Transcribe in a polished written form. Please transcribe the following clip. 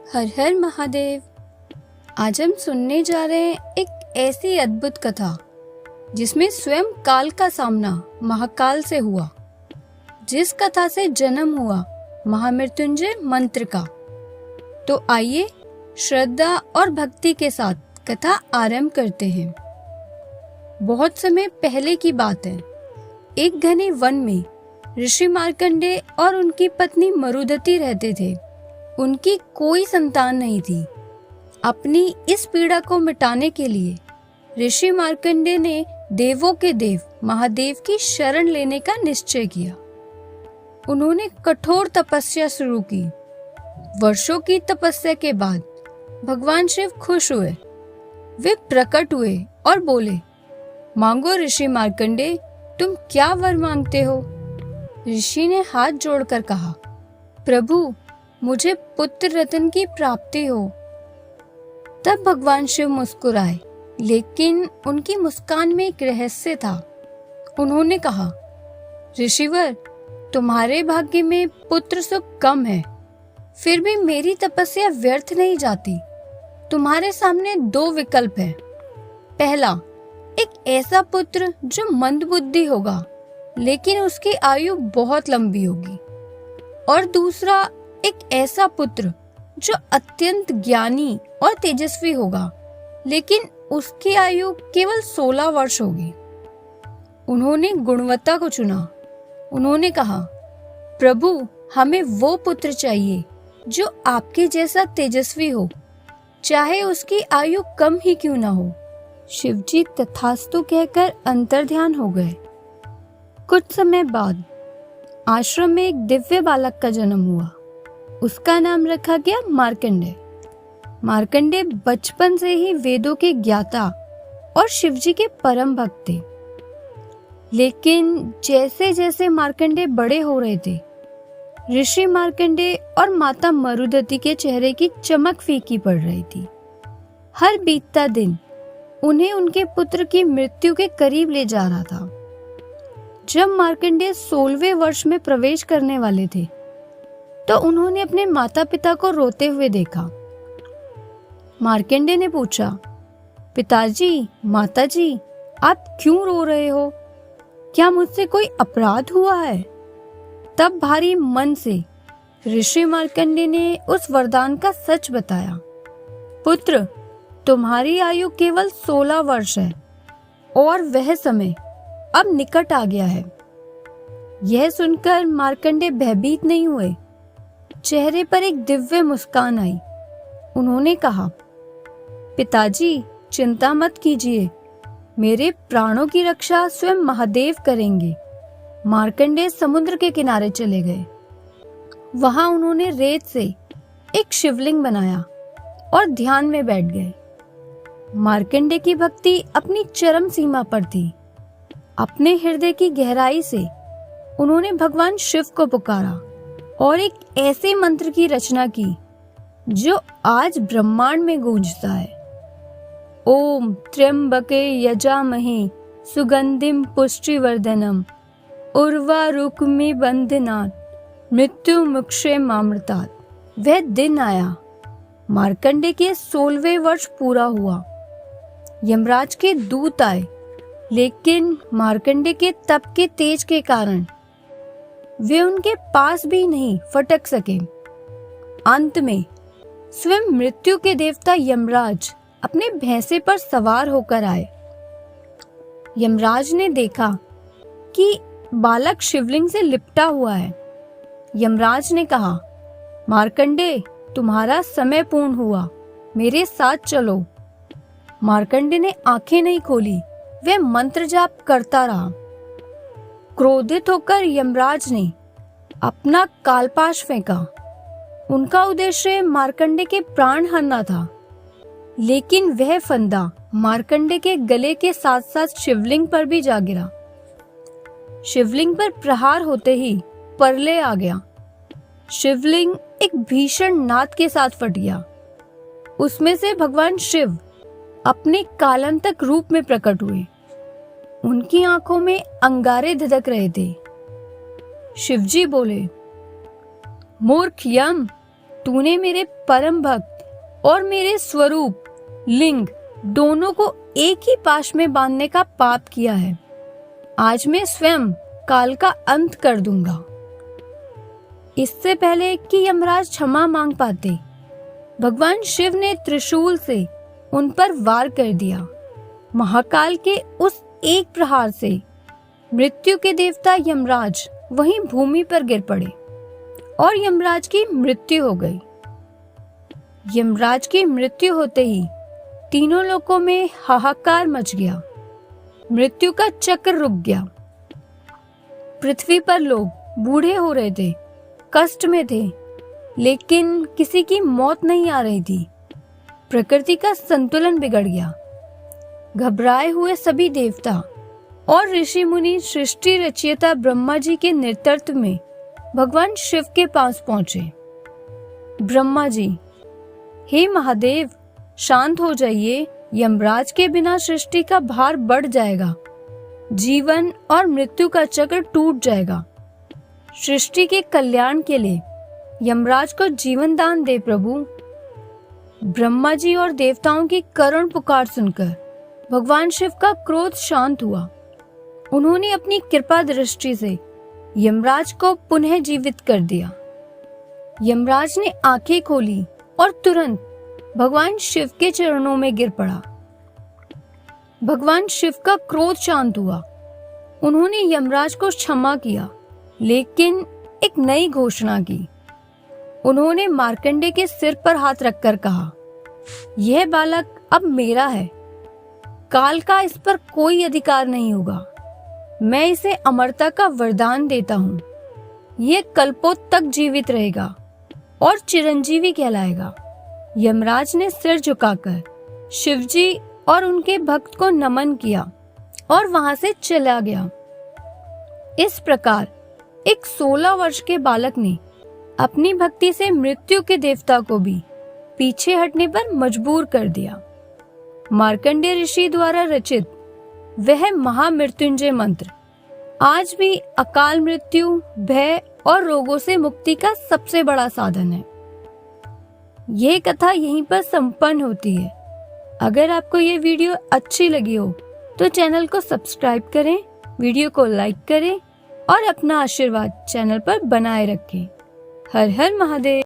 हर हर महादेव। आज हम सुनने जा रहे हैं एक ऐसी अद्भुत कथा जिसमें स्वयं काल का सामना महाकाल से हुआ, जिस कथा से जन्म हुआ महामृत्युंजय मंत्र का। तो आइए श्रद्धा और भक्ति के साथ कथा आरंभ करते हैं। बहुत समय पहले की बात है। एक घने वन में ऋषि मार्कंडेय और उनकी पत्नी मरुधति रहते थे। उनकी कोई संतान नहीं थी। अपनी इस पीड़ा को मिटाने के लिए ऋषि मार्कंडेय ने देवों के देव महादेव की शरण लेने का निश्चय किया। उन्होंने कठोर तपस्या शुरू की। वर्षों की तपस्या के बाद भगवान शिव खुश हुए। वे प्रकट हुए और बोले, मांगो ऋषि मार्कंडेय, तुम क्या वर मांगते हो? ऋषि ने हाथ जोड़कर कहा, प्रभु, मुझे पुत्र रत्न की प्राप्ति हो। तब भगवान शिव मुस्कुराए, लेकिन उनकी मुस्कान में एक रहस्य था। उन्होंने कहा, ऋषिवर, तुम्हारे भाग्य में पुत्र सुख कम है, फिर भी मेरी तपस्या व्यर्थ नहीं जाती। तुम्हारे सामने दो विकल्प हैं। पहला, एक ऐसा पुत्र जो मंदबुद्धि होगा लेकिन उसकी आयु बहुत लंबी होगी, और दूसरा, एक ऐसा पुत्र जो अत्यंत ज्ञानी और तेजस्वी होगा लेकिन उसकी आयु केवल 16 वर्ष होगी। उन्होंने गुणवत्ता को चुना। उन्होंने कहा, प्रभु, हमें वो पुत्र चाहिए जो आपके जैसा तेजस्वी हो, चाहे उसकी आयु कम ही क्यों ना हो। शिवजी तथास्तु कहकर अंतर्ध्यान हो गए। कुछ समय बाद आश्रम में एक दिव्य बालक का जन्म हुआ। उसका नाम रखा गया मार्कंडेय। मार्कंडेय बचपन से ही वेदों के ज्ञाता और शिवजी के परम भक्त थे। लेकिन जैसे जैसे मार्कंडेय बड़े हो रहे थे, ऋषि मार्कंडेय और माता मरुधति के चेहरे की चमक फीकी पड़ रही थी। हर बीतता दिन उन्हें उनके पुत्र की मृत्यु के करीब ले जा रहा था। जब मार्कंडेय 16वें वर्ष में प्रवेश करने वाले थे, तो उन्होंने अपने माता पिता को रोते हुए देखा। मार्कंडेय ने पूछा, पिताजी, माताजी, आप क्यों रो रहे हो? क्या मुझसे कोई अपराध हुआ है? तब भारी मन से ऋषि मार्कंडेय ने उस वरदान का सच बताया। पुत्र, तुम्हारी आयु केवल 16 वर्ष है और वह समय अब निकट आ गया है। यह सुनकर मार्कंडेय भयभीत नहीं हुए। चेहरे पर एक दिव्य मुस्कान आई। उन्होंने कहा, पिताजी, चिंता मत कीजिए, मेरे प्राणों की रक्षा स्वयं महादेव करेंगे। मार्कंडेय समुद्र के किनारे चले गए। वहां उन्होंने रेत से एक शिवलिंग बनाया और ध्यान में बैठ गए। मार्कंडेय की भक्ति अपनी चरम सीमा पर थी। अपने हृदय की गहराई से उन्होंने भगवान शिव को पुकारा और एक ऐसे मंत्र की रचना की जो आज ब्रह्मांड में गूंजता है। ओम त्र्यंबके यजामहे सुगंधिम पुष्टिवर्धनम उर्वारुकमि बंधनात् मृत्यु मुक्षे मामृतात्। वह दिन आया। मार्कंडेय के 16वें वर्ष पूरा हुआ। यमराज के दूत आए, लेकिन मार्कंडेय के तप के तेज के कारण वे उनके पास भी नहीं फटक सके। अंत में स्वयं मृत्यु के देवता यमराज अपने भैंसे पर सवार होकर आए। यमराज ने देखा कि बालक शिवलिंग से लिपटा हुआ है। यमराज ने कहा, मार्कंडेय, तुम्हारा समय पूर्ण हुआ, मेरे साथ चलो। मार्कंडेय ने आंखें नहीं खोली। वह मंत्र जाप करता रहा। क्रोधित होकर यमराज ने अपना कालपाश फेंका। उनका उद्देश्य मार्कंडेय के प्राण हरना था, लेकिन वह फंदा मार्कंडेय के गले के साथ साथ शिवलिंग पर भी जा गिरा। शिवलिंग पर प्रहार होते ही प्रलय आ गया। शिवलिंग एक भीषण नाद के साथ फट गया। उसमें से भगवान शिव अपने कालांतक रूप में प्रकट हुए। उनकी आंखों में अंगारे धधक रहे थे। शिवजी बोले, मूर्ख यम, तूने मेरे परम भक्त और मेरे स्वरूप लिंग दोनों को एक ही पाश में बांधने का पाप किया है। आज मैं स्वयं काल का अंत कर दूंगा। इससे पहले कि यमराज क्षमा मांग पाते, भगवान शिव ने त्रिशूल से उन पर वार कर दिया। महाकाल के उस एक प्रहार से मृत्यु के देवता यमराज वहीं भूमि पर गिर पड़े और यमराज की मृत्यु हो गई। यमराज की मृत्यु होते ही तीनों लोकों में हाहाकार मच गया। मृत्यु का चक्र रुक गया। पृथ्वी पर लोग बूढ़े हो रहे थे, कष्ट में थे, लेकिन किसी की मौत नहीं आ रही थी। प्रकृति का संतुलन बिगड़ गया। घबराए हुए सभी देवता और ऋषि मुनि सृष्टि रचयिता ब्रह्मा जी के नेतृत्व में भगवान शिव के पास पहुंचे। ब्रह्मा जी, हे महादेव, शांत हो जाइए। यमराज के बिना सृष्टि का भार बढ़ जाएगा। जीवन और मृत्यु का चक्र टूट जाएगा। सृष्टि के कल्याण के लिए यमराज को जीवन दान दे प्रभु। ब्रह्मा जी और देवताओं की करुण पुकार सुनकर भगवान शिव का क्रोध शांत हुआ। उन्होंने अपनी कृपा दृष्टि से यमराज को पुनः जीवित कर दिया। यमराज ने आंखें खोली और तुरंत भगवान शिव के चरणों में गिर पड़ा। भगवान शिव का क्रोध शांत हुआ। उन्होंने यमराज को क्षमा किया, लेकिन एक नई घोषणा की। उन्होंने मार्कंडे के सिर पर हाथ रखकर कहा, यह बालक अब मेरा है। काल का इस पर कोई अधिकार नहीं होगा। मैं इसे अमरता का वरदान देता हूँ। यह कल्पों तक जीवित रहेगा और चिरंजीवी कहलाएगा। यमराज ने सिर झुकाकर शिवजी और उनके भक्त को नमन किया और वहां से चला गया। इस प्रकार एक 16 वर्ष के बालक ने अपनी भक्ति से मृत्यु के देवता को भी पीछे हटने पर मजबूर कर दिया। मार्कंडेय ऋषि द्वारा रचित वह महामृत्युंजय मंत्र आज भी अकाल मृत्यु, भय और रोगों से मुक्ति का सबसे बड़ा साधन है। यह कथा यहीं पर संपन्न होती है। अगर आपको ये वीडियो अच्छी लगी हो तो चैनल को सब्सक्राइब करें, वीडियो को लाइक करें और अपना आशीर्वाद चैनल पर बनाए रखें। हर हर महादेव।